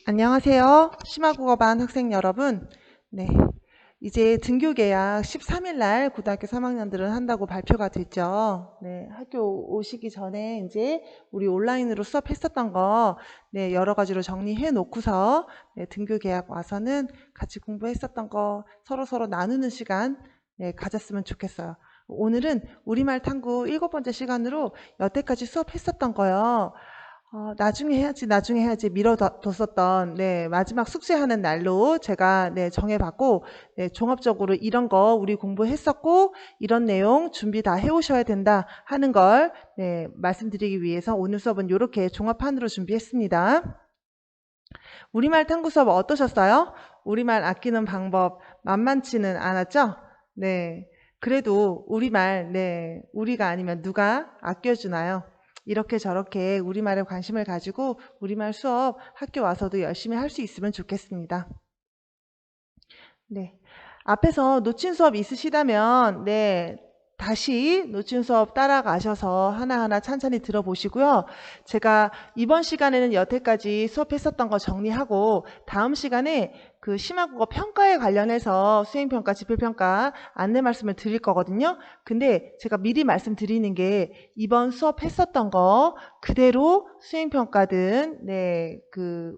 안녕하세요. 심화국어반 학생 여러분. 네, 이제 등교 계약 13일 날 고등학교 3학년들은 한다고 발표가 됐죠. 네, 학교 오시기 전에 이제 우리 온라인으로 수업했었던 거 네, 여러 가지로 정리해 놓고서 네, 등교 계약 와서는 같이 공부했었던 거 서로 나누는 시간 네, 가졌으면 좋겠어요. 오늘은 우리말 탐구 7번째 시간으로 여태까지 수업했었던 거요. 나중에 해야지 미뤄뒀었던, 네, 마지막 숙제하는 날로 제가, 네, 정해봤고, 네, 종합적으로 이런 거 우리 공부했었고, 이런 내용 준비 다 해오셔야 된다 하는 걸, 네, 말씀드리기 위해서 오늘 수업은 이렇게 종합판으로 준비했습니다. 우리말 탐구 수업 어떠셨어요? 우리말 아끼는 방법 만만치는 않았죠? 네. 그래도 우리말, 네, 우리가 아니면 누가 아껴주나요? 이렇게 저렇게 우리말에 관심을 가지고 우리말 수업 학교 와서도 열심히 할 수 있으면 좋겠습니다. 네. 앞에서 놓친 수업 있으시다면, 네, 다시 놓친 수업 따라가셔서 하나하나 찬찬히 들어보시고요. 제가 이번 시간에는 여태까지 수업했었던 거 정리하고 다음 시간에 그 심화국어 평가에 관련해서 수행평가, 지필평가 안내 말씀을 드릴 거거든요. 근데 제가 미리 말씀드리는 게 이번 수업했었던 거 그대로 수행평가든, 네,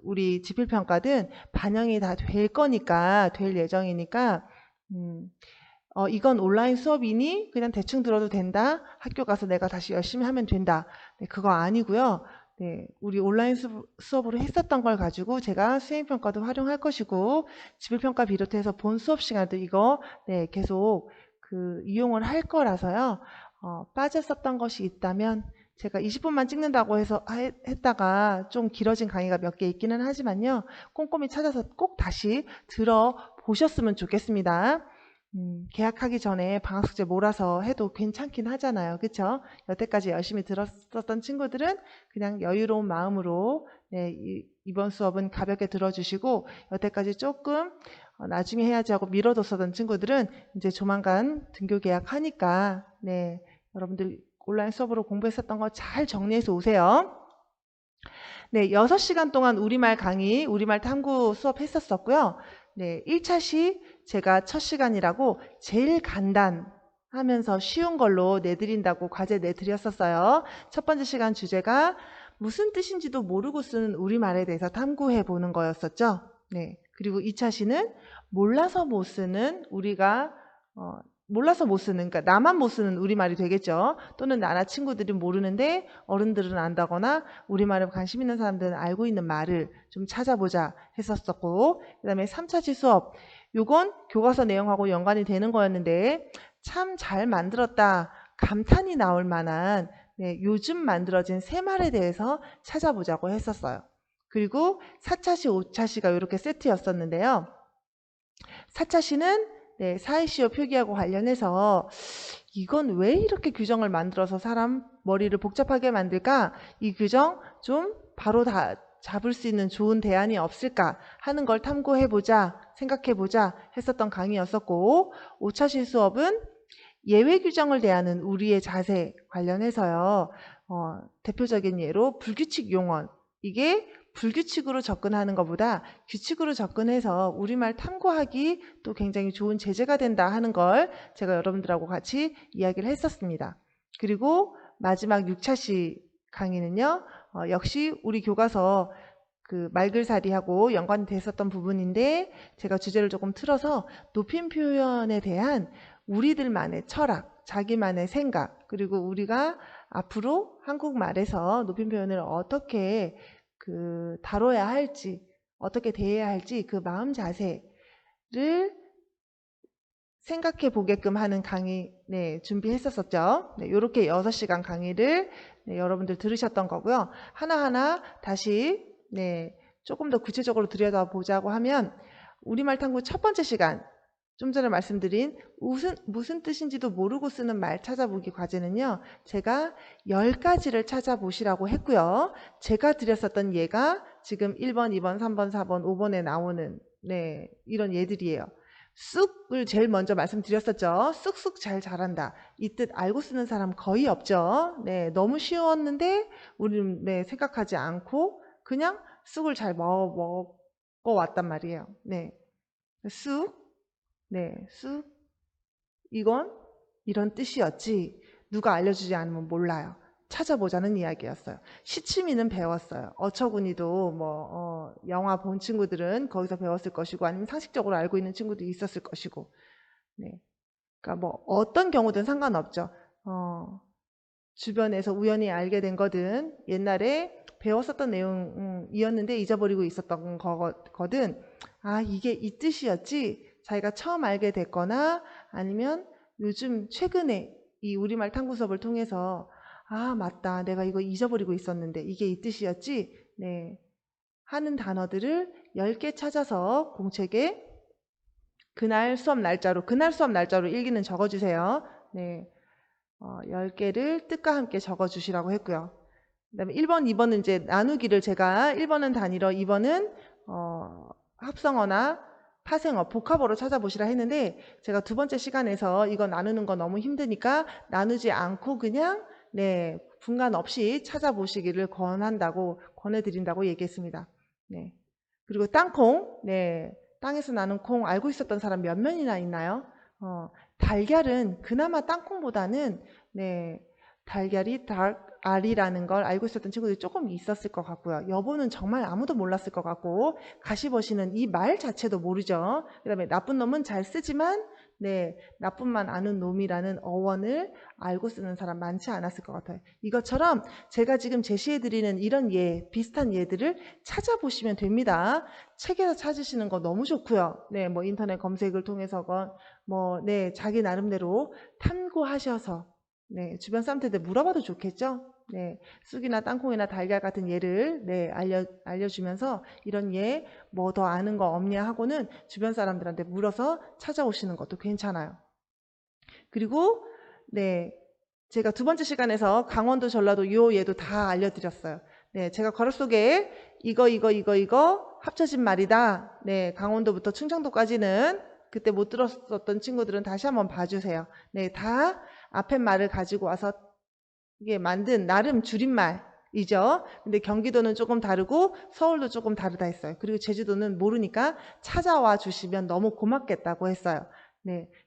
우리 지필평가든 반영이 다 될 거니까, 될 예정이니까, 이건 온라인 수업이니 그냥 대충 들어도 된다. 학교 가서 내가 다시 열심히 하면 된다. 네, 그거 아니고요. 네, 우리 온라인 수업으로 했었던 걸 가지고 제가 수행평가도 활용할 것이고 지필평가 비롯해서 본 수업 시간도 이거 네, 계속 이용을 할 거라서요. 빠졌었던 것이 있다면 제가 20분만 찍는다고 해서 했다가 좀 길어진 강의가 몇 개 있기는 하지만요. 꼼꼼히 찾아서 꼭 다시 들어보셨으면 좋겠습니다. 계약하기 전에 방학숙제 몰아서 해도 괜찮긴 하잖아요. 그쵸? 여태까지 열심히 들었었던 친구들은 그냥 여유로운 마음으로 네, 이번 수업은 가볍게 들어주시고 여태까지 조금 나중에 해야지 하고 미뤄뒀었던 친구들은 이제 조만간 등교 계약하니까 네, 여러분들 온라인 수업으로 공부했었던 거 잘 정리해서 오세요. 네, 6시간 동안 우리말 강의, 우리말 탐구 수업 했었었고요. 네, 1차 시 제가 첫 시간이라고 제일 간단하면서 쉬운 걸로 내드린다고 과제 내드렸었어요. 첫 번째 시간 주제가 무슨 뜻인지도 모르고 쓰는 우리말에 대해서 탐구해 보는 거였었죠. 네, 그리고 2차 시는 몰라서 못 쓰는 몰라서 못 쓰는, 그러니까 나만 못 쓰는 우리말이 되겠죠. 또는 나나 친구들이 모르는데 어른들은 안다거나 우리말에 관심 있는 사람들은 알고 있는 말을 좀 찾아보자 했었었고, 그 다음에 3차시 수업, 요건 교과서 내용하고 연관이 되는 거였는데 참 잘 만들었다, 감탄이 나올 만한 네, 요즘 만들어진 새말에 대해서 찾아보자고 했었어요. 그리고 4차시, 5차시가 이렇게 세트였었는데요. 4차시는 네, 사이시어 표기하고 관련해서 이건 왜 이렇게 규정을 만들어서 사람 머리를 복잡하게 만들까? 이 규정 좀 바로 다 잡을 수 있는 좋은 대안이 없을까 하는 걸 탐구해보자, 생각해보자 했었던 강의였었고 5차시 수업은 예외 규정을 대하는 우리의 자세 관련해서요. 대표적인 예로 불규칙 용언, 이게 불규칙으로 접근하는 것보다 규칙으로 접근해서 우리말 탐구하기 또 굉장히 좋은 제재가 된다 하는 걸 제가 여러분들하고 같이 이야기를 했었습니다. 그리고 마지막 6차시 강의는요. 역시 우리 교과서 말글살이하고 연관이 됐었던 부분인데 제가 주제를 조금 틀어서 높임 표현에 대한 우리들만의 철학, 자기만의 생각, 그리고 우리가 앞으로 한국말에서 높임 표현을 어떻게 다뤄야 할지, 어떻게 대해야 할지 그 마음 자세를 생각해 보게끔 하는 강의 네, 준비했었었죠. 네, 이렇게 6시간 강의를 네, 여러분들 들으셨던 거고요. 하나하나 다시 네, 조금 더 구체적으로 들여다보자고 하면 우리말 탐구 첫 번째 시간, 좀 전에 말씀드린 무슨 뜻인지도 모르고 쓰는 말 찾아보기 과제는요. 제가 10가지를 찾아보시라고 했고요. 제가 드렸었던 예가 지금 1번, 2번, 3번, 4번, 5번에 나오는 네, 이런 예들이에요. 쑥을 제일 먼저 말씀드렸었죠. 쑥쑥 잘 자란다. 이 뜻 알고 쓰는 사람 거의 없죠. 네, 너무 쉬웠는데 우리는 네, 생각하지 않고 그냥 쑥을 잘 먹어왔단 말이에요. 네. 쑥, 네, 쑥, 이건 이런 뜻이었지. 누가 알려주지 않으면 몰라요. 찾아보자는 이야기였어요. 시치미는 배웠어요. 어처구니도 영화 본 친구들은 거기서 배웠을 것이고 아니면 상식적으로 알고 있는 친구도 있었을 것이고. 네. 그러니까 뭐 어떤 경우든 상관없죠. 주변에서 우연히 알게 된 거든 옛날에 배웠었던 내용이었는데 잊어버리고 있었던 거든 이게 이 뜻이었지. 자기가 처음 알게 됐거나 아니면 요즘 최근에 이 우리말 탐구 수업을 통해서 맞다. 내가 이거 잊어버리고 있었는데 이게 이 뜻이었지. 네. 하는 단어들을 10개 찾아서 공책에 그날 수업 날짜로 일기는 적어주세요. 네. 10개를 뜻과 함께 적어주시라고 했고요. 그 다음에 1번, 2번은 이제 나누기를 제가 1번은 단일어, 2번은 합성어나 파생어, 복합어로 찾아보시라 했는데 제가 두 번째 시간에서 이거 나누는 거 너무 힘드니까 나누지 않고 그냥 분간 없이 찾아보시기를 권해드린다고 얘기했습니다. 네. 그리고 땅콩, 땅에서 나는 콩 알고 있었던 사람 몇 명이나 있나요? 달걀은 그나마 땅콩보다는 달걀이 알이라는 걸 알고 있었던 친구들이 조금 있었을 것 같고요. 여보는 정말 아무도 몰랐을 것 같고 가시버시는 이 말 자체도 모르죠. 그 다음에 나쁜 놈은 잘 쓰지만 나쁜만 아는 놈이라는 어원을 알고 쓰는 사람 많지 않았을 것 같아요. 이것처럼 제가 지금 제시해드리는 이런 비슷한 예들을 찾아보시면 됩니다. 책에서 찾으시는 거 너무 좋고요. 뭐 인터넷 검색을 통해서건 자기 나름대로 탐구하셔서 주변 사람들한테 물어봐도 좋겠죠. 쑥이나 땅콩이나 달걀 같은 예를 알려주면서 이런 예, 뭐 더 아는 거 없냐 하고는 주변 사람들한테 물어서 찾아오시는 것도 괜찮아요. 그리고 제가 두 번째 시간에서 강원도, 전라도 요 예도 다 알려드렸어요. 제가 괄호 속에 이거 합쳐진 말이다. 강원도부터 충청도까지는 그때 못 들었었던 친구들은 다시 한번 봐주세요. 다 앞에 말을 가지고 와서 이게 만든 나름 줄임말이죠. 근데 경기도는 조금 다르고 서울도 조금 다르다 했어요. 그리고 제주도는 모르니까 찾아와 주시면 너무 고맙겠다고 했어요.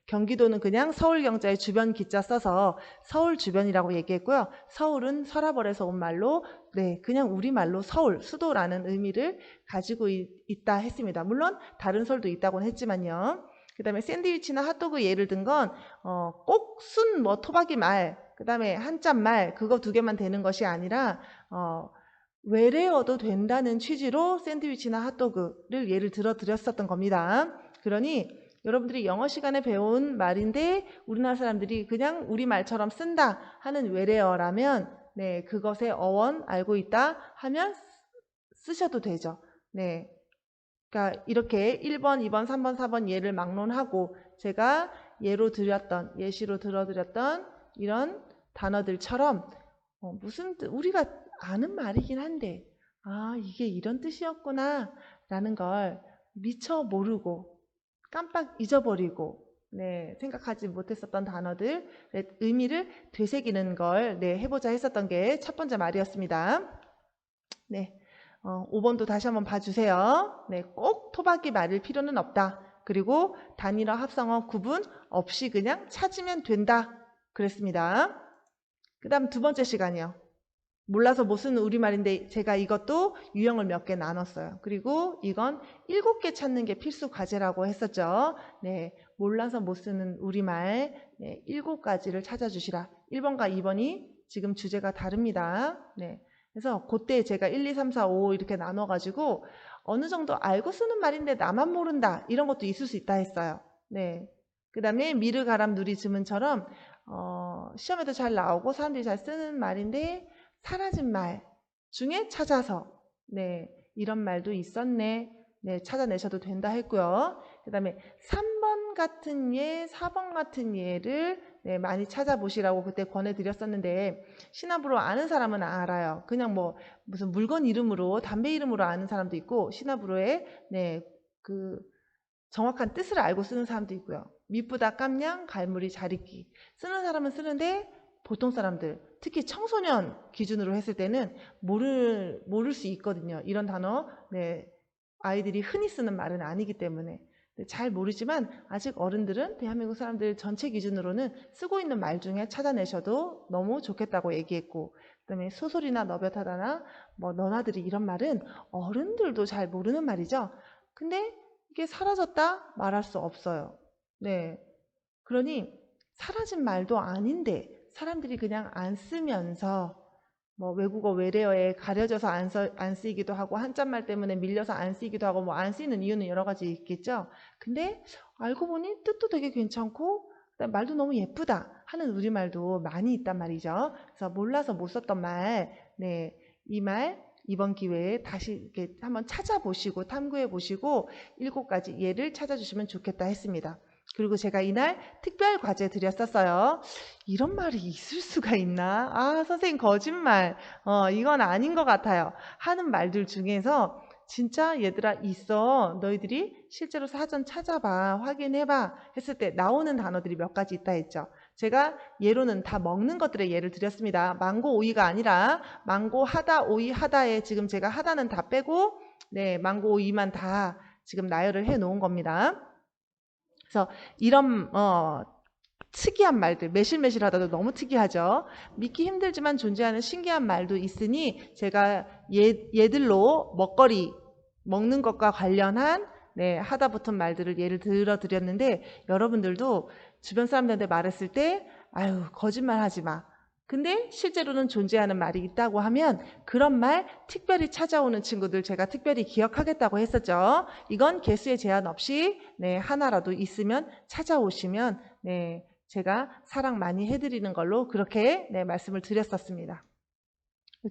경기도는 그냥 서울경자에 주변 기자 써서 서울 주변이라고 얘기했고요. 서울은 서라벌에서 온 말로 그냥 우리말로 서울, 수도라는 의미를 가지고 있다 했습니다. 물론 다른 설도 있다고는 했지만요. 그 다음에 샌드위치나 핫도그 예를 든 건 꼭 순 토박이 말, 그 다음에 한자 말 그거 두 개만 되는 것이 아니라 외래어도 된다는 취지로 샌드위치나 핫도그를 예를 들어 드렸었던 겁니다. 그러니 여러분들이 영어 시간에 배운 말인데 우리나라 사람들이 그냥 우리말처럼 쓴다 하는 외래어라면 그것의 어원 알고 있다 하면 쓰셔도 되죠. 그러니까 이렇게 1번, 2번, 3번, 4번 예를 막론하고 제가 예시로 들어드렸던 이런 단어들처럼 무슨 뜻, 우리가 아는 말이긴 한데 이게 이런 뜻이었구나 라는 걸 미처 모르고 깜빡 잊어버리고 생각하지 못했었던 단어들 의미를 되새기는 걸 해보자 했었던 게 첫 번째 말이었습니다. 5번도 다시 한번 봐주세요. 꼭 토박이 말일 필요는 없다. 그리고 단일어, 합성어, 구분 없이 그냥 찾으면 된다. 그랬습니다. 그 다음 두 번째 시간이요. 몰라서 못 쓰는 우리말인데 제가 이것도 유형을 몇 개 나눴어요. 그리고 이건 7개 찾는 게 필수 과제라고 했었죠. 몰라서 못 쓰는 우리말 7가지를 찾아주시라. 1번과 2번이 지금 주제가 다릅니다. 그래서 그때 제가 1, 2, 3, 4, 5 이렇게 나눠가지고 어느 정도 알고 쓰는 말인데 나만 모른다 이런 것도 있을 수 있다 했어요. 그 다음에 미르, 가람, 누리, 즈문처럼 시험에도 잘 나오고 사람들이 잘 쓰는 말인데 사라진 말 중에 찾아서 이런 말도 있었네. 찾아내셔도 된다 했고요. 그 다음에 3번 같은 예, 4번 같은 예를 많이 찾아보시라고 그때 권해드렸었는데 시나브로 아는 사람은 알아요. 그냥 무슨 물건 이름으로 담배 이름으로 아는 사람도 있고 시나브로의 그 정확한 뜻을 알고 쓰는 사람도 있고요. 미쁘다 깜냥 갈무리 잘 익기 쓰는 사람은 쓰는데 보통 사람들, 특히 청소년 기준으로 했을 때는 모를 수 있거든요. 이런 단어, 네, 아이들이 흔히 쓰는 말은 아니기 때문에. 잘 모르지만 아직 어른들은 대한민국 사람들 전체 기준으로는 쓰고 있는 말 중에 찾아내셔도 너무 좋겠다고 얘기했고, 그다음에 소설이나 너볕하다나 뭐 너나들이 이런 말은 어른들도 잘 모르는 말이죠. 근데 이게 사라졌다 말할 수 없어요. 네. 그러니 사라진 말도 아닌데 사람들이 그냥 안 쓰면서 뭐 외국어 외래어에 가려져서 안 쓰이기도 하고 한자말 때문에 밀려서 안 쓰이기도 하고 뭐 안 쓰이는 이유는 여러 가지 있겠죠. 근데 알고 보니 뜻도 되게 괜찮고 말도 너무 예쁘다 하는 우리말도 많이 있단 말이죠. 그래서 몰라서 못 썼던 말, 네, 이 말 이번 기회에 다시 이렇게 한번 찾아보시고 탐구해 보시고 7가지 예를 찾아주시면 좋겠다 했습니다. 그리고 제가 이날 특별 과제 드렸었어요. 이런 말이 있을 수가 있나? 아, 선생님 거짓말. 이건 아닌 것 같아요. 하는 말들 중에서 진짜 얘들아 있어. 너희들이 실제로 사전 찾아봐. 확인해봐. 했을 때 나오는 단어들이 몇 가지 있다 했죠. 제가 예로는 다 먹는 것들의 예를 드렸습니다. 망고 오이가 아니라 망고 하다 오이 하다에 지금 제가 하다는 다 빼고 네, 망고 오이만 다 지금 나열을 해 놓은 겁니다. 그래서 이런 특이한 말들, 매실매실하다도 너무 특이하죠. 믿기 힘들지만 존재하는 신기한 말도 있으니 제가 얘들로 먹거리, 먹는 것과 관련한 네, 하다 붙은 말들을 예를 들어 드렸는데 여러분들도 주변 사람들한테 말했을 때 아유 거짓말 하지 마. 근데 실제로는 존재하는 말이 있다고 하면 그런 말 특별히 찾아오는 친구들 제가 특별히 기억하겠다고 했었죠. 이건 개수에 제한 없이 네, 하나라도 있으면 찾아오시면 네, 제가 사랑 많이 해드리는 걸로 그렇게 네, 말씀을 드렸었습니다.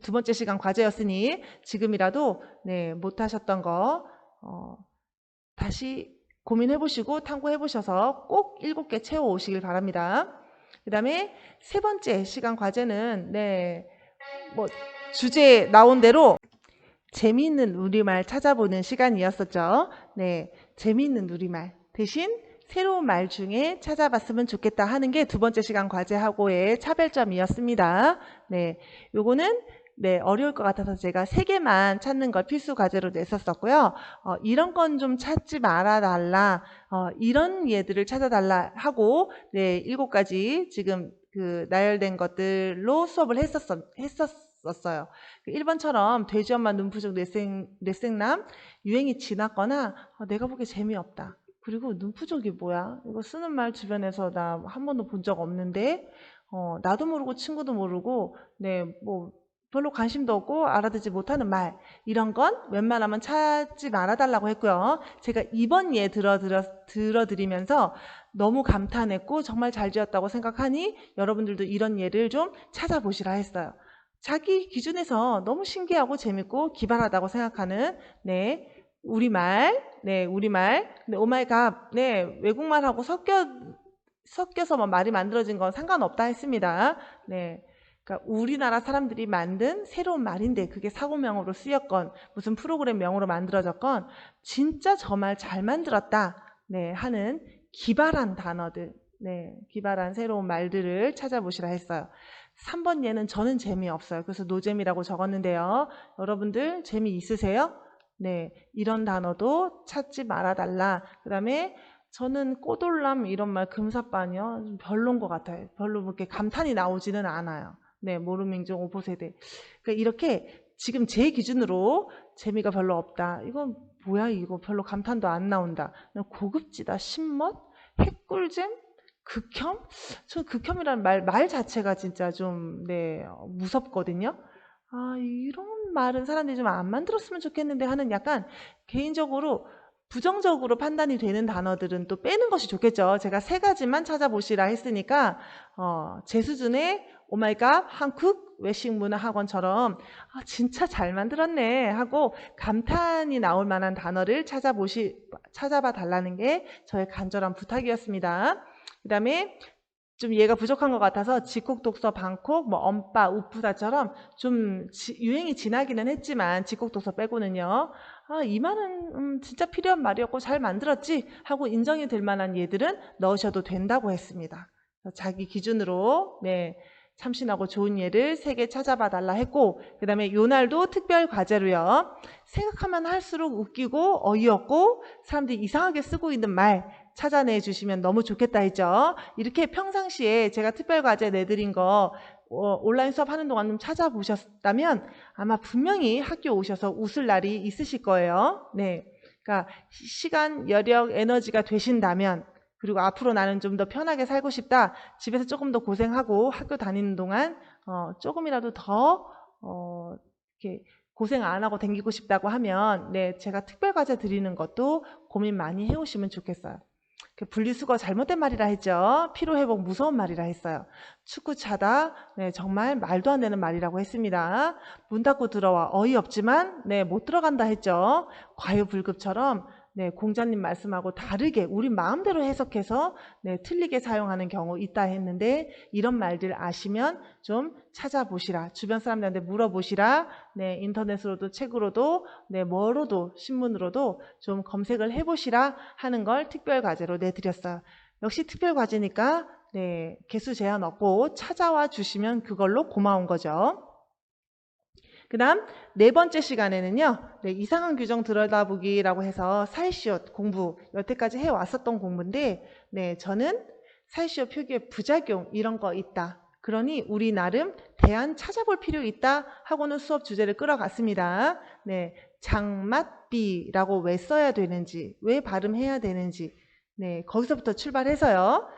2번째 시간 과제였으니 지금이라도 네, 못하셨던 거 다시 고민해보시고 탐구해보셔서 꼭 7개 채워오시길 바랍니다. 그 다음에 3번째 시간 과제는 네, 뭐 주제 나온 대로 재미있는 우리말 찾아보는 시간이었었죠. 네, 재미있는 우리말 대신 새로운 말 중에 찾아봤으면 좋겠다 하는 게 2번째 시간 과제하고의 차별점이었습니다. 네, 요거는 네, 어려울 것 같아서 제가 3개만 찾는 걸 필수 과제로 냈었었고요. 이런 건 좀 찾지 말아달라. 이런 예들을 찾아달라 하고 네, 7가지 지금 그 나열된 것들로 수업을 했었어요. 1번처럼 돼지 엄마 눈부족 뇌생남 유행이 지났거나 내가 보기에 재미없다. 그리고 눈부족이 뭐야? 이거 쓰는 말 주변에서 나 한 번도 본 적 없는데 나도 모르고 친구도 모르고 네, 뭐 별로 관심도 없고 알아듣지 못하는 말 이런 건 웬만하면 찾지 말아달라고 했고요. 제가 이번 예 들어드리면서 너무 감탄했고 정말 잘 지었다고 생각하니 여러분들도 이런 예를 좀 찾아보시라 했어요. 자기 기준에서 너무 신기하고 재밌고 기발하다고 생각하는 네 우리말 네 오마이갓 네 외국말하고 섞여서 뭐 말이 만들어진 건 상관없다 했습니다. 네. 그러니까 우리나라 사람들이 만든 새로운 말인데 그게 사고명으로 쓰였건 무슨 프로그램 명으로 만들어졌건 진짜 저 말 잘 만들었다 네, 하는 기발한 단어들 네, 기발한 새로운 말들을 찾아보시라 했어요. 3번 예는 저는 재미없어요. 그래서 노잼이라고 적었는데요. 여러분들 재미있으세요? 네, 이런 단어도 찾지 말아달라. 그 다음에 저는 꼬돌람 이런 말 금사빠니요. 좀 별론 것 같아요. 별로 그렇게 감탄이 나오지는 않아요. 네, 모르민족 5포세대. 그러니까 이렇게 지금 제 기준으로 재미가 별로 없다. 이건 뭐야 이거 별로 감탄도 안 나온다. 고급지다, 신멋, 핵꿀잼, 극혐? 저 극혐이라는 말 자체가 진짜 좀 네, 무섭거든요. 아, 이런 말은 사람들이 좀 안 만들었으면 좋겠는데 하는 약간 개인적으로 부정적으로 판단이 되는 단어들은 또 빼는 것이 좋겠죠. 제가 3가지만 찾아보시라 했으니까 제 수준의 오마이갓 한국 외식문화학원처럼 진짜 잘 만들었네 하고 감탄이 나올 만한 단어를 찾아봐 달라는 게 저의 간절한 부탁이었습니다. 그 다음에 좀 얘가 부족한 것 같아서 직콕독서 방콕, 뭐 엄빠, 우프다처럼 좀 유행이 지나기는 했지만 직콕독서 빼고는요. 이 말은 진짜 필요한 말이었고 잘 만들었지 하고 인정이 될 만한 예들은 넣으셔도 된다고 했습니다. 자기 기준으로 네, 참신하고 좋은 예를 3개 찾아봐 달라 했고, 그 다음에 요날도 특별 과제로요. 생각하면 할수록 웃기고 어이없고 사람들이 이상하게 쓰고 있는 말 찾아내 주시면 너무 좋겠다 했죠. 이렇게 평상시에 제가 특별 과제 내드린 거 온라인 수업 하는 동안 좀 찾아보셨다면 아마 분명히 학교 오셔서 웃을 날이 있으실 거예요. 네. 그러니까 시간, 여력, 에너지가 되신다면, 그리고 앞으로 나는 좀 더 편하게 살고 싶다. 집에서 조금 더 고생하고 학교 다니는 동안 조금이라도 더 이렇게 고생 안 하고 다니고 싶다고 하면 네, 제가 특별 과제 드리는 것도 고민 많이 해오시면 좋겠어요. 분리수거 잘못된 말이라 했죠. 피로회복 무서운 말이라 했어요. 축구 차다. 네, 정말 말도 안 되는 말이라고 했습니다. 문 닫고 들어와 어이없지만 네, 못 들어간다 했죠. 과유불급처럼 네, 공자님 말씀하고 다르게 우리 마음대로 해석해서 네, 틀리게 사용하는 경우 있다 했는데 이런 말들 아시면 좀 찾아보시라. 주변 사람들한테 물어보시라. 네, 인터넷으로도 책으로도 네, 뭐로도 신문으로도 좀 검색을 해보시라 하는 걸 특별 과제로 내드렸어요. 역시 특별 과제니까 네, 개수 제한 없고 찾아와 주시면 그걸로 고마운 거죠. 그 다음 4번째 시간에는요. 네, 이상한 규정 들여다보기라고 해서 사이시옷 공부 여태까지 해왔었던 공부인데 네, 저는 사이시옷 표기의 부작용 이런 거 있다. 그러니 우리 나름 대안 찾아볼 필요 있다 하고는 수업 주제를 끌어갔습니다. 네, 장맛비라고 왜 써야 되는지, 왜 발음해야 되는지 네, 거기서부터 출발해서요.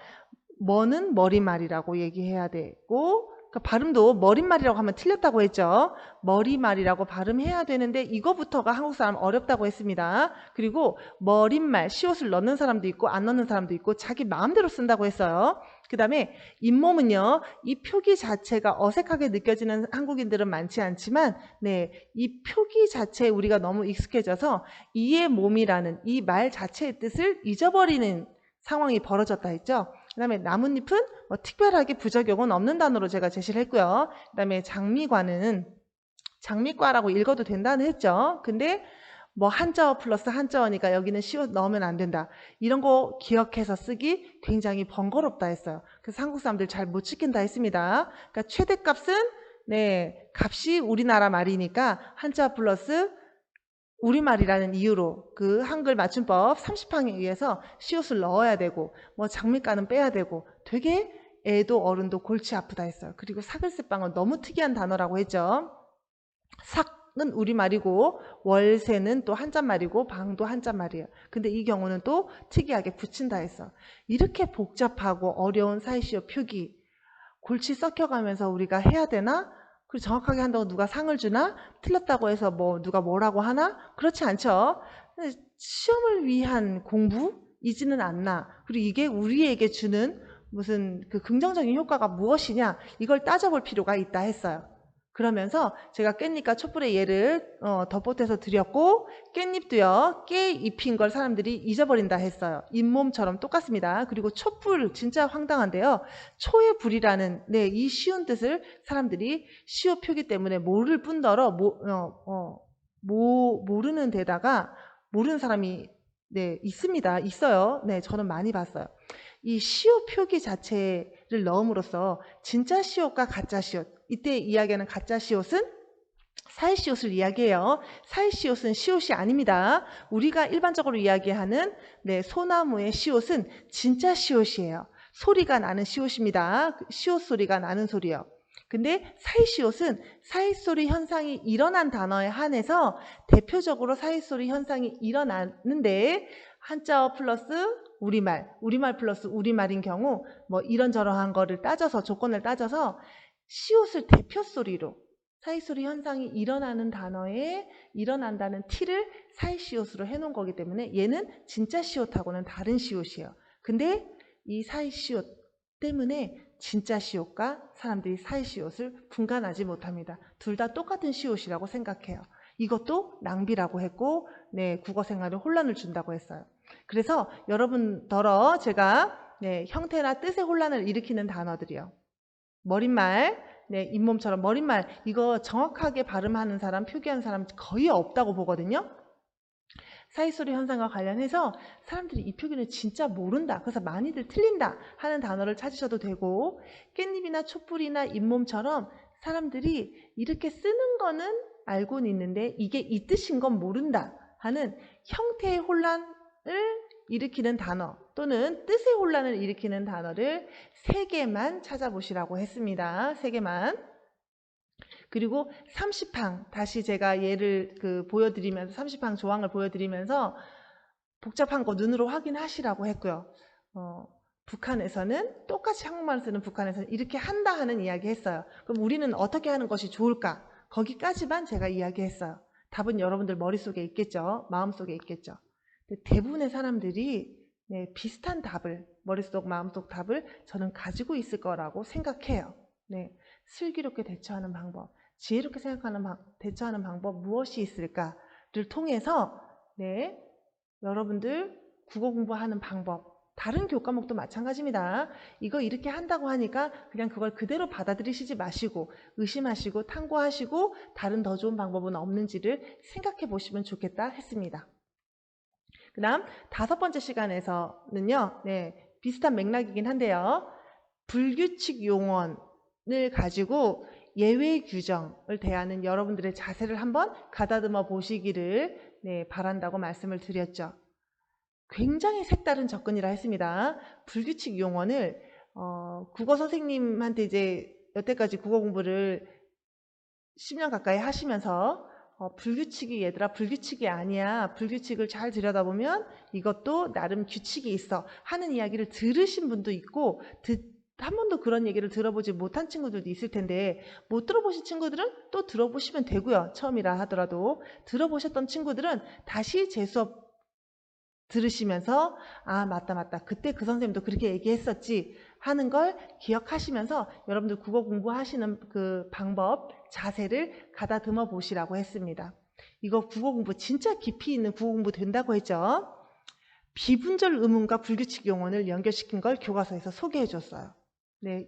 뭐는 머리말이라고 얘기해야 되고 그러니까 발음도 머릿말이라고 하면 틀렸다고 했죠. 머리말이라고 발음해야 되는데 이거부터가 한국 사람 어렵다고 했습니다. 그리고 머릿말, 시옷을 넣는 사람도 있고 안 넣는 사람도 있고 자기 마음대로 쓴다고 했어요. 그 다음에 잇몸은요. 이 표기 자체가 어색하게 느껴지는 한국인들은 많지 않지만 네, 이 표기 자체에 우리가 너무 익숙해져서 이의 몸이라는 이 말 자체의 뜻을 잊어버리는 상황이 벌어졌다 했죠. 그 다음에 나뭇잎은 특별하게 부작용은 없는 단어로 제가 제시를 했고요. 그 다음에 장미과는 장미과라고 읽어도 된다는 했죠. 근데 뭐 한자어 플러스 한자어니까 여기는 시옷 넣으면 안 된다. 이런 거 기억해서 쓰기 굉장히 번거롭다 했어요. 그래서 한국 사람들 잘 못 지킨다 했습니다. 그러니까 최대값은 네, 값이 우리나라 말이니까 한자 플러스 우리말이라는 이유로 그 한글 맞춤법 30항에 의해서 시옷을 넣어야 되고 뭐 장미가는 빼야 되고 되게 애도 어른도 골치 아프다 했어요. 그리고 사글세빵은 너무 특이한 단어라고 했죠. 삭은 우리말이고 월세는 또 한자말이고 방도 한자말이에요. 근데 이 경우는 또 특이하게 붙인다 했어. 이렇게 복잡하고 어려운 사이시옷 표기 골치 썩혀가면서 우리가 해야 되나? 그리고 정확하게 한다고 누가 상을 주나? 틀렸다고 해서 뭐 누가 뭐라고 하나? 그렇지 않죠. 시험을 위한 공부이지는 않나. 그리고 이게 우리에게 주는 무슨 그 긍정적인 효과가 무엇이냐? 이걸 따져볼 필요가 있다 했어요. 그러면서 제가 깻잎과 촛불의 예를 덧보태서 드렸고 깻잎도요. 깨 입힌 걸 사람들이 잊어버린다 했어요. 잇몸처럼 똑같습니다. 그리고 촛불 진짜 황당한데요. 초의 불이라는 네, 이 쉬운 뜻을 사람들이 시옷 표기 때문에 모를 뿐더러 모르는 데다가 모르는 사람이 네, 있어요. 네, 저는 많이 봤어요. 이 시옷 표기 자체를 넣음으로써 진짜 시옷과 가짜 시옷 이때 이야기하는 가짜 시옷은 사이시옷을 이야기해요. 사이시옷은 시옷이 아닙니다. 우리가 일반적으로 이야기하는 네, 소나무의 시옷은 진짜 시옷이에요. 소리가 나는 시옷입니다. 시옷 소리가 나는 소리요. 근데 사이시옷은 사이소리 현상이 일어난 단어에 한해서 대표적으로 사이소리 현상이 일어나는데 한자어 플러스 우리말 플러스 우리말인 경우 뭐 이런저런한 거를 따져서 조건을 따져서 시옷을 대표소리로 사이소리 현상이 일어나는 단어에 일어난다는 티를 사이시옷으로 해놓은 거기 때문에 얘는 진짜 시옷하고는 다른 시옷이에요. 근데 이 사이시옷 때문에 진짜 시옷과 사람들이 사이시옷을 분간하지 못합니다. 둘 다 똑같은 시옷이라고 생각해요. 이것도 낭비라고 했고 네, 국어생활에 혼란을 준다고 했어요. 그래서 여러분더러 제가 네, 형태나 뜻의 혼란을 일으키는 단어들이요. 머릿말, 네, 잇몸처럼 머릿말 이거 정확하게 발음하는 사람, 표기하는 사람 거의 없다고 보거든요. 사이소리 현상과 관련해서 사람들이 이 표기는 진짜 모른다, 그래서 많이들 틀린다 하는 단어를 찾으셔도 되고, 깻잎이나 촛불이나 잇몸처럼 사람들이 이렇게 쓰는 거는 알고는 있는데 이게 이 뜻인 건 모른다 하는 형태의 혼란을 일으키는 단어 또는 뜻의 혼란을 일으키는 단어를 3개만 찾아보시라고 했습니다. 3개만. 그리고 30항, 다시 제가 예를 보여드리면서 30항 조항을 보여드리면서 복잡한 거 눈으로 확인하시라고 했고요. 북한에서는 똑같이 한국말을 쓰는 북한에서는 이렇게 한다 하는 이야기 했어요. 그럼 우리는 어떻게 하는 것이 좋을까? 거기까지만 제가 이야기했어요. 답은 여러분들 머릿속에 있겠죠. 마음속에 있겠죠. 대부분의 사람들이 비슷한 답을, 머릿속 마음속 답을 저는 가지고 있을 거라고 생각해요. 슬기롭게 대처하는 방법, 지혜롭게 대처하는 방법 무엇이 있을까를 통해서 여러분들 국어 공부하는 방법, 다른 교과목도 마찬가지입니다. 이거 이렇게 한다고 하니까 그냥 그걸 그대로 받아들이시지 마시고 의심하시고 탐구하시고 다른 더 좋은 방법은 없는지를 생각해 보시면 좋겠다 했습니다. 그 다음 5번째 시간에서는요, 비슷한 맥락이긴 한데요. 불규칙 용언을 가지고 예외 규정을 대하는 여러분들의 자세를 한번 가다듬어 보시기를 바란다고 말씀을 드렸죠. 굉장히 색다른 접근이라 했습니다. 불규칙 용언을 국어 선생님한테 이제 여태까지 국어 공부를 10년 가까이 하시면서 불규칙이 얘들아 불규칙이 아니야. 불규칙을 잘 들여다보면 이것도 나름 규칙이 있어 하는 이야기를 들으신 분도 있고 한 번도 그런 얘기를 들어보지 못한 친구들도 있을 텐데 못 들어보신 친구들은 또 들어보시면 되고요. 처음이라 하더라도 들어보셨던 친구들은 다시 제 수업 들으시면서 아 맞다 그때 그 선생님도 그렇게 얘기했었지 하는 걸 기억하시면서 여러분들 국어 공부하시는 그 방법, 자세를 가다듬어 보시라고 했습니다. 이거 국어 공부 진짜 깊이 있는 국어 공부 된다고 했죠. 비분절 의문과 불규칙 용언을 연결시킨 걸 교과서에서 소개해 줬어요.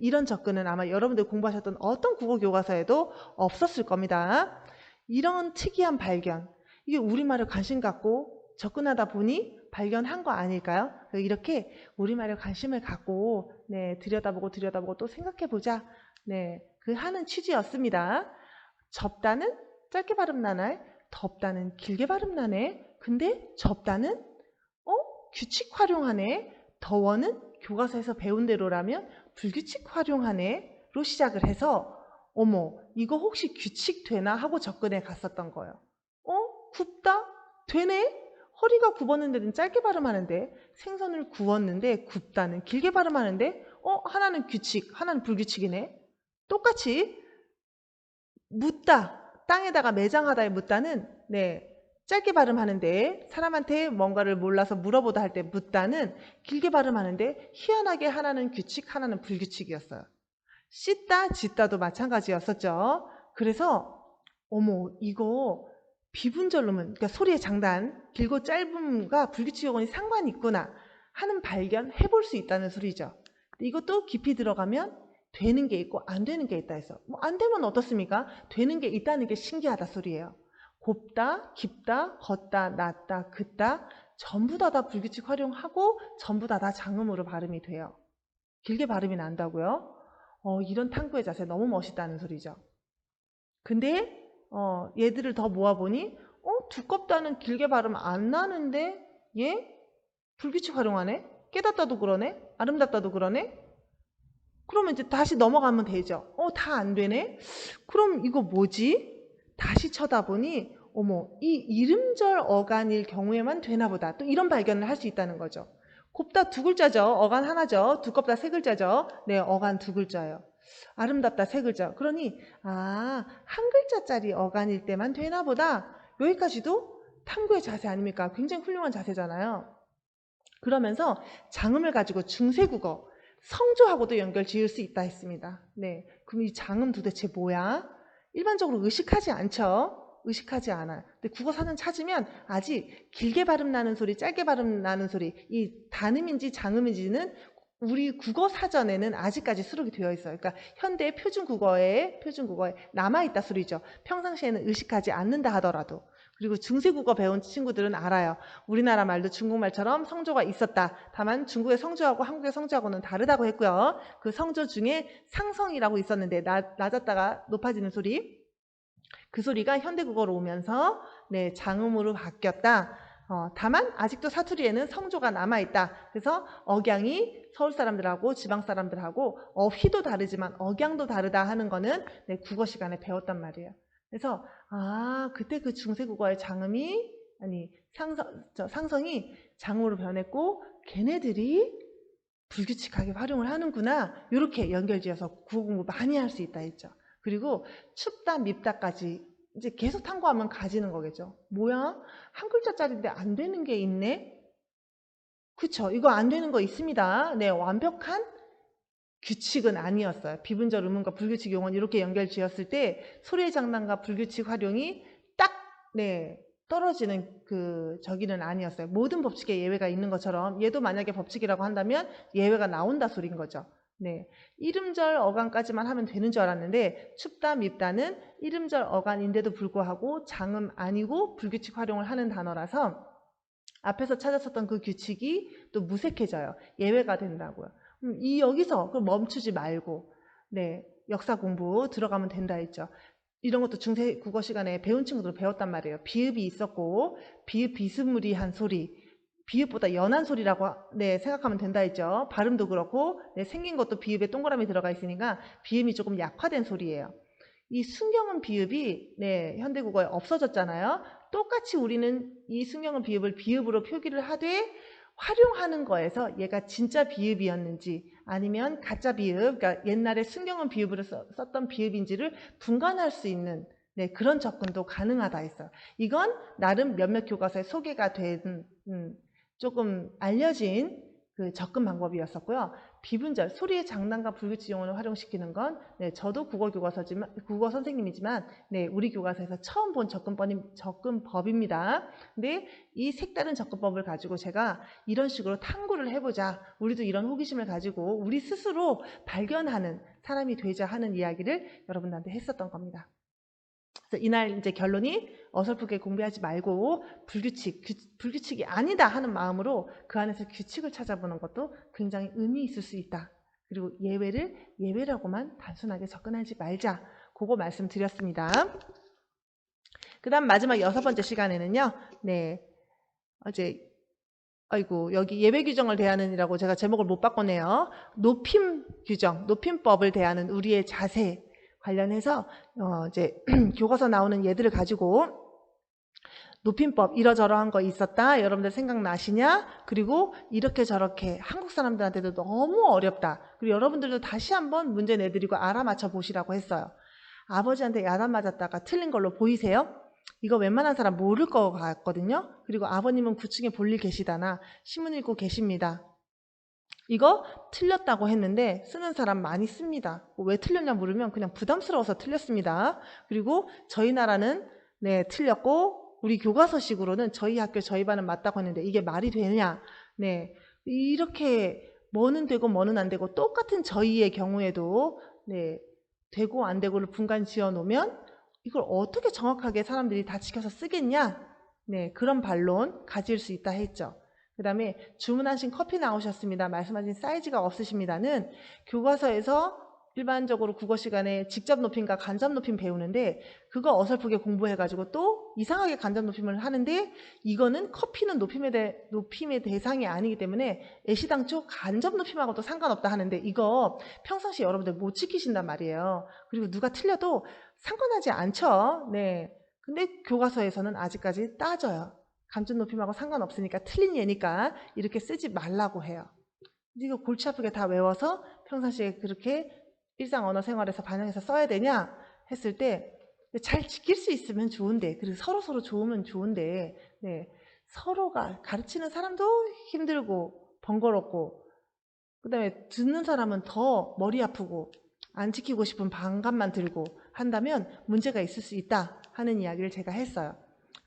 이런 접근은 아마 여러분들 공부하셨던 어떤 국어 교과서에도 없었을 겁니다. 이런 특이한 발견, 이게 우리말에 관심 갖고 접근하다 보니 발견한 거 아닐까요? 이렇게 우리말에 관심을 갖고 들여다보고 또 생각해보자 그 하는 취지였습니다. 접다는 짧게 발음나네, 덥다는 길게 발음나네, 근데 접다는 규칙 활용하네, 더워는 교과서에서 배운 대로라면 불규칙 활용하네로 시작을 해서 어머 이거 혹시 규칙 되나 하고 접근해 갔었던 거예요. 굽다? 되네? 허리가 굽었는데는 짧게 발음하는데 생선을 구웠는데 굽다는 길게 발음하는데 하나는 규칙, 하나는 불규칙이네. 똑같이 묻다, 땅에다가 매장하다에 묻다는 짧게 발음하는데 사람한테 뭔가를 몰라서 물어보다 할 때 묻다는 길게 발음하는데 희한하게 하나는 규칙, 하나는 불규칙이었어요. 씻다, 짓다도 마찬가지였었죠. 그래서 어머 이거 비분절음은 그러니까 소리의 장단, 길고 짧음과 불규칙 용언이 상관이 있구나 하는 발견 해볼 수 있다는 소리죠. 이것도 깊이 들어가면 되는 게 있고 안 되는 게 있다 해서 안 되면 어떻습니까? 되는 게 있다는 게 신기하다 소리예요. 곱다, 깊다, 걷다, 낮다, 긋다 전부 다 불규칙 활용하고 전부 다 장음으로 발음이 돼요. 길게 발음이 난다고요? 이런 탐구의 자세 너무 멋있다는 소리죠. 근데 얘들을 더 모아보니 두껍다는 길게 발음 안 나는데 얘 불규칙 활용하네? 깨닫다도 그러네? 아름답다도 그러네? 그러면 이제 다시 넘어가면 되죠. 다 안 되네? 그럼 이거 뭐지? 다시 쳐다보니 어머 이 이름절 어간일 경우에만 되나 보다. 또 이런 발견을 할 수 있다는 거죠. 곱다 2글자죠. 어간 하나죠. 두껍다 3글자죠. 어간 2글자예요. 아름답다 3글자. 그러니 한 글자짜리 어간일 때만 되나 보다. 여기까지도 탐구의 자세 아닙니까? 굉장히 훌륭한 자세잖아요. 그러면서 장음을 가지고 중세국어, 성조하고도 연결 지을 수 있다 했습니다. 그럼 이 장음 도대체 뭐야? 일반적으로 의식하지 않죠? 의식하지 않아요. 근데 국어사전 찾으면 아직 길게 발음 나는 소리, 짧게 발음 나는 소리, 이 단음인지 장음인지는 우리 국어사전에는 아직까지 수록이 되어 있어요. 그러니까 현대 표준국어에 남아있다 소리죠. 평상시에는 의식하지 않는다 하더라도. 그리고 중세국어 배운 친구들은 알아요. 우리나라 말도 중국말처럼 성조가 있었다. 다만 중국의 성조하고 한국의 성조하고는 다르다고 했고요. 그 성조 중에 상성이라고 있었는데 낮았다가 높아지는 소리. 그 소리가 현대국어로 오면서 네, 장음으로 바뀌었다. 다만 아직도 사투리에는 성조가 남아있다. 그래서 억양이 서울 사람들하고 지방 사람들하고 어휘도 다르지만 억양도 다르다 하는 거는 네, 국어 시간에 배웠단 말이에요. 그래서 그때 그 중세국어의 장음이 상성이 장음으로 변했고 걔네들이 불규칙하게 활용을 하는구나. 이렇게 연결지어서 국어 공부 많이 할 수 있다 했죠. 그리고 춥다 밉다까지 이제 계속 탐구하면 가지는 거겠죠. 뭐야? 한 글자짜리인데 안 되는 게 있네? 그쵸? 이거 안 되는 거 있습니다. 네, 완벽한 규칙은 아니었어요. 비분절 음운과 불규칙 용언 이렇게 연결 지었을 때 소리의 장단과 불규칙 활용이 딱 떨어지는 저기는 아니었어요. 모든 법칙에 예외가 있는 것처럼 얘도 만약에 법칙이라고 한다면 예외가 나온다 소리인 거죠. 네, 이름절 어간까지만 하면 되는 줄 알았는데 춥다 밉다는 이름절 어간인데도 불구하고 장음 아니고 불규칙 활용을 하는 단어라서 앞에서 찾았었던 그 규칙이 또 무색해져요. 예외가 된다고요. 여기서 그럼 멈추지 말고 역사 공부 들어가면 된다 했죠. 이런 것도 중세 국어 시간에 배운 친구들 배웠단 말이에요. 비읍이 있었고 비읍 비스무리한 소리, 비읍보다 연한 소리라고 생각하면 된다 했죠. 발음도 그렇고 생긴 것도 비읍에 동그라미 들어가 있으니까 비음이 조금 약화된 소리예요. 이 순경음 비읍이 현대국어에 없어졌잖아요. 똑같이 우리는 이 순경음 비읍을 비읍으로 표기를 하되 활용하는 거에서 얘가 진짜 비읍이었는지 아니면 가짜 비읍, 그러니까 옛날에 순경음 비읍으로 썼던 비읍인지를 분간할 수 있는 그런 접근도 가능하다 했어요. 이건 나름 몇몇 교과서에 소개가 된 조금 알려진 그 접근 방법이었었고요. 비분절, 소리의 장단과 불규칙 용언을 활용시키는 건 저도 국어 선생님이지만 우리 교과서에서 처음 본 접근법입니다. 근데 이 색다른 접근법을 가지고 제가 이런 식으로 탐구를 해보자. 우리도 이런 호기심을 가지고 우리 스스로 발견하는 사람이 되자 하는 이야기를 여러분들한테 했었던 겁니다. 그래서 이날 이제 결론이 어설프게 공부하지 말고 불규칙이 아니다 하는 마음으로 그 안에서 규칙을 찾아보는 것도 굉장히 의미 있을 수 있다. 그리고 예외를 예외라고만 단순하게 접근하지 말자. 그거 말씀드렸습니다. 그 다음 마지막 6번째 시간에는요. 여기 예외 규정을 대하는이라고 제가 제목을 못 바꿨네요. 높임 규정, 높임법을 대하는 우리의 자세 관련해서 이제 교과서 나오는 예들을 가지고 높임법 이러저러한 거 있었다. 여러분들 생각나시냐? 그리고 이렇게 저렇게 한국 사람들한테도 너무 어렵다. 그리고 여러분들도 다시 한번 문제 내드리고 알아맞혀 보시라고 했어요. 아버지한테 야단 맞았다가 틀린 걸로 보이세요? 이거 웬만한 사람 모를 것 같거든요. 그리고 아버님은 9층에 볼일 계시다나 신문 읽고 계십니다. 이거 틀렸다고 했는데 쓰는 사람 많이 씁니다. 왜 틀렸냐 물으면 그냥 부담스러워서 틀렸습니다. 그리고 저희 나라는 틀렸고 우리 교과서식으로는 저희 학교 저희 반은 맞다고 했는데 이게 말이 되냐. 이렇게 뭐는 되고 뭐는 안 되고 똑같은 저희의 경우에도 되고 안 되고를 분간 지어 놓으면 이걸 어떻게 정확하게 사람들이 다 지켜서 쓰겠냐. 그런 반론 가질 수 있다 했죠. 그 다음에 주문하신 커피 나오셨습니다. 말씀하신 사이즈가 없으십니다는 교과서에서 일반적으로 국어 시간에 직접 높임과 간접 높임 배우는데 그거 어설프게 공부해가지고 또 이상하게 간접 높임을 하는데 이거는 커피는 높임의 대상이 아니기 때문에 애시당초 간접 높임하고도 상관없다 하는데 이거 평상시 여러분들 못 지키신단 말이에요. 그리고 누가 틀려도 상관하지 않죠. 근데 교과서에서는 아직까지 따져요. 간접 높임하고 상관없으니까 틀린 예니까 이렇게 쓰지 말라고 해요. 이거 골치 아프게 다 외워서 평상시에 그렇게 일상 언어 생활에서 반영해서 써야 되냐 했을 때 잘 지킬 수 있으면 좋은데 그리고 서로 좋으면 좋은데 서로가 가르치는 사람도 힘들고 번거롭고 그 다음에 듣는 사람은 더 머리 아프고 안 지키고 싶은 반감만 들고 한다면 문제가 있을 수 있다 하는 이야기를 제가 했어요.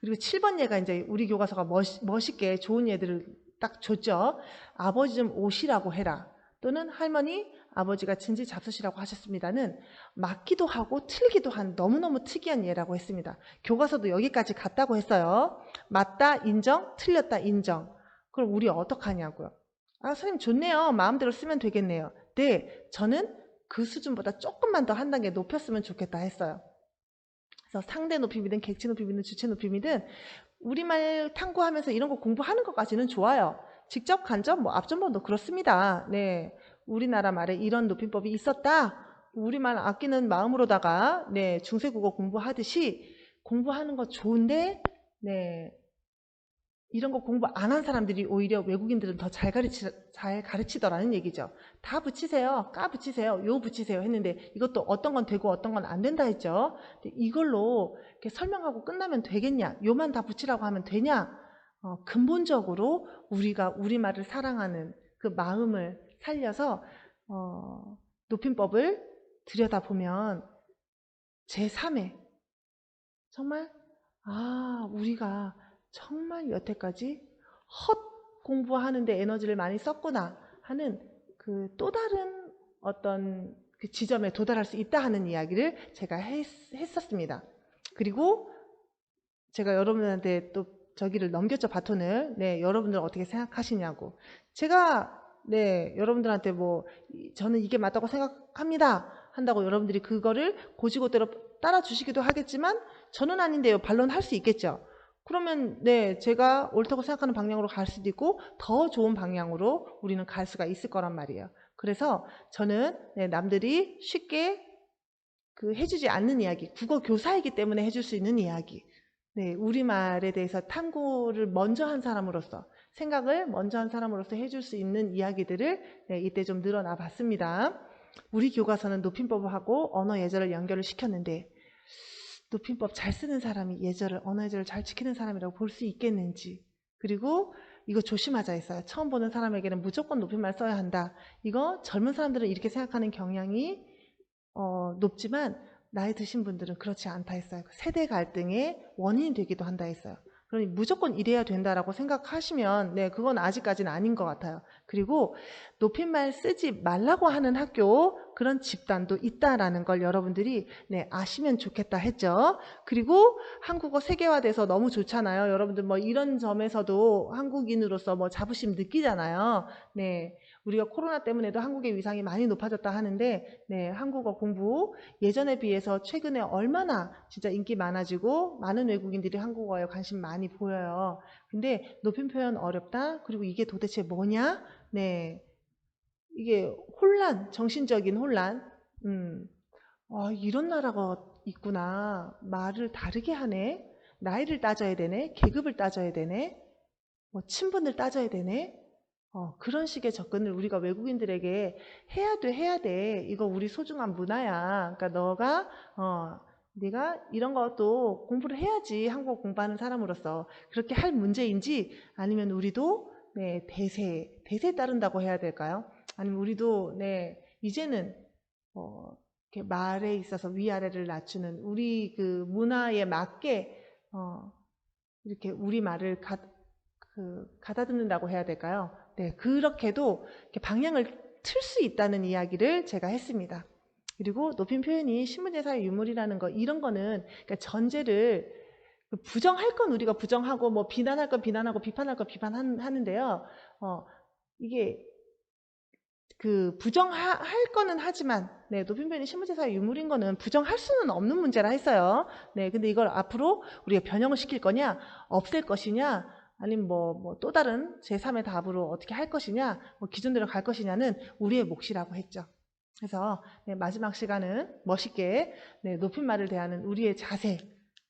그리고 7번 예가 이제 우리 교과서가 멋있게 좋은 예들을 딱 줬죠. 아버지 좀 오시라고 해라. 또는 할머니 아버지가 진지 잡수시라고 하셨습니다는 맞기도 하고 틀리기도 한 너무너무 특이한 예라고 했습니다. 교과서도 여기까지 갔다고 했어요. 맞다 인정, 틀렸다 인정. 그럼 우리 어떡하냐고요. 아, 선생님 좋네요. 마음대로 쓰면 되겠네요. 네, 저는 그 수준보다 조금만 더 한 단계 높였으면 좋겠다 했어요. 그래서 상대 높임이든 객체 높임이든 주체 높임이든 우리말 탐구하면서 이런 거 공부하는 것까지는 좋아요. 직접 간접 뭐 앞전번도 그렇습니다. 네, 우리나라 말에 이런 높임법이 있었다. 우리말 아끼는 마음으로다가 네, 중세국어 공부하듯이 공부하는 거 좋은데 네, 이런 거 공부 안 한 사람들이 오히려 외국인들은 더 잘 가르치더라는 얘기죠. 다 붙이세요. 까 붙이세요. 요 붙이세요 했는데 이것도 어떤 건 되고 어떤 건 안 된다 했죠. 이걸로 이렇게 설명하고 끝나면 되겠냐? 요만 다 붙이라고 하면 되냐? 근본적으로 우리가 우리말을 사랑하는 그 마음을 살려서 높임법을 들여다보면 제3회 정말 우리가 정말 여태까지 헛 공부하는데 에너지를 많이 썼구나 하는 그 또 다른 어떤 그 지점에 도달할 수 있다 하는 이야기를 제가 했었습니다. 그리고 제가 여러분한테 또 저기를 넘겼죠, 바톤을. 네, 여러분들 어떻게 생각하시냐고. 제가 네, 여러분들한테 뭐 저는 이게 맞다고 생각합니다 한다고 여러분들이 그거를 고지고대로 따라주시기도 하겠지만 저는 아닌데요. 반론할 수 있겠죠. 그러면 네, 제가 옳다고 생각하는 방향으로 갈 수도 있고 더 좋은 방향으로 우리는 갈 수가 있을 거란 말이에요. 그래서 저는 네, 남들이 쉽게 해주지 않는 이야기, 국어 교사이기 때문에 해줄 수 있는 이야기, 네, 우리말에 대해서 탐구를 먼저 한 사람으로서 생각을 먼저 한 사람으로서 해줄 수 있는 이야기들을 네, 이때 좀 늘어나 봤습니다. 우리 교과서는 높임법하고 언어 예절을 연결을 시켰는데 높임법 잘 쓰는 사람이 예절을, 언어 예절을 잘 지키는 사람이라고 볼 수 있겠는지, 그리고 이거 조심하자 했어요. 처음 보는 사람에게는 무조건 높임말 써야 한다. 이거 젊은 사람들은 이렇게 생각하는 경향이 높지만 나이 드신 분들은 그렇지 않다 했어요. 세대 갈등의 원인이 되기도 한다 했어요. 그러니 무조건 이래야 된다라고 생각하시면 네, 그건 아직까지는 아닌 것 같아요. 그리고 높임말 쓰지 말라고 하는 학교, 그런 집단도 있다라는 걸 여러분들이 네, 아시면 좋겠다 했죠. 그리고 한국어 세계화돼서 너무 좋잖아요. 여러분들 뭐 이런 점에서도 한국인으로서 뭐 자부심 느끼잖아요. 네, 우리가 코로나 때문에도 한국의 위상이 많이 높아졌다 하는데 네, 한국어 공부 예전에 비해서 최근에 얼마나 진짜 인기 많아지고 많은 외국인들이 한국어에 관심 많이 보여요. 근데 높임 표현 어렵다. 그리고 이게 도대체 뭐냐? 네, 이게 혼란, 정신적인 혼란. 이런 나라가 있구나. 말을 다르게 하네. 나이를 따져야 되네. 계급을 따져야 되네. 뭐 친분을 따져야 되네. 그런 식의 접근을 우리가 외국인들에게 해야 돼. 이거 우리 소중한 문화야. 그러니까 네가 이런 것도 공부를 해야지. 한국어 공부하는 사람으로서. 그렇게 할 문제인지 아니면 우리도 네, 대세에 따른다고 해야 될까요? 아니면 우리도 네, 이제는 이렇게 말에 있어서 위아래를 낮추는 우리 그 문화에 맞게 이렇게 우리 말을 가다듬는다고 해야 될까요? 네, 그렇게도 이렇게 방향을 틀 수 있다는 이야기를 제가 했습니다. 그리고 높임 표현이 신문제사의 유물이라는 거, 이런 거는 그러니까 전제를 부정할 건 우리가 부정하고 뭐 비난할 건 비난하고 비판할 건 비판하는데요. 이게 부정할 거는 하지만 네, 높임 표현이 신문제사의 유물인 거는 부정할 수는 없는 문제라 했어요. 네, 근데 이걸 앞으로 우리가 변형을 시킬 거냐, 없앨 것이냐, 아니면 뭐 또 다른 제3의 답으로 어떻게 할 것이냐, 뭐 기존대로 갈 것이냐는 우리의 몫이라고 했죠. 그래서 네, 마지막 시간은 멋있게 네, 높임말을 대하는 우리의 자세,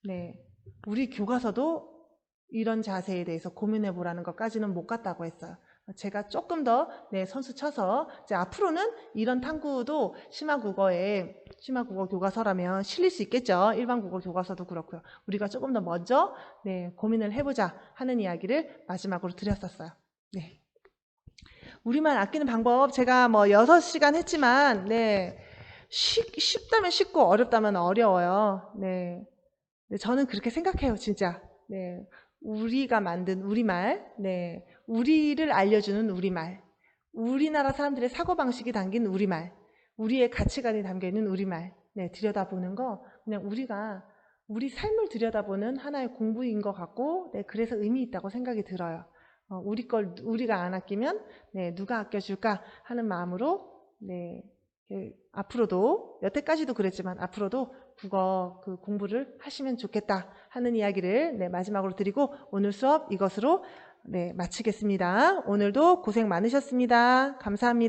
네, 우리 교과서도 이런 자세에 대해서 고민해 보라는 것까지는 못 갔다고 했어요. 제가 조금 더 네, 선수 쳐서 이제 앞으로는 이런 탐구도 심화국어 교과서라면 실릴 수 있겠죠. 일반 국어 교과서도 그렇고요. 우리가 조금 더 먼저 네, 고민을 해보자 하는 이야기를 마지막으로 드렸었어요. 네. 우리말 아끼는 방법 제가 뭐 6시간 했지만 네, 쉽다면 쉽고 어렵다면 어려워요. 네. 네, 저는 그렇게 생각해요, 진짜. 네. 우리가 만든 우리말, 네. 우리를 알려주는 우리말, 우리나라 사람들의 사고방식이 담긴 우리말, 우리의 가치관이 담겨있는 우리말, 네, 들여다보는 거, 그냥 우리가 우리 삶을 들여다보는 하나의 공부인 것 같고, 네, 그래서 의미 있다고 생각이 들어요. 우리 걸 우리가 안 아끼면, 네, 누가 아껴줄까 하는 마음으로, 네, 앞으로도, 여태까지도 그랬지만 앞으로도 국어 그 공부를 하시면 좋겠다 하는 이야기를, 네, 마지막으로 드리고 오늘 수업 이것으로, 네, 마치겠습니다. 오늘도 고생 많으셨습니다. 감사합니다.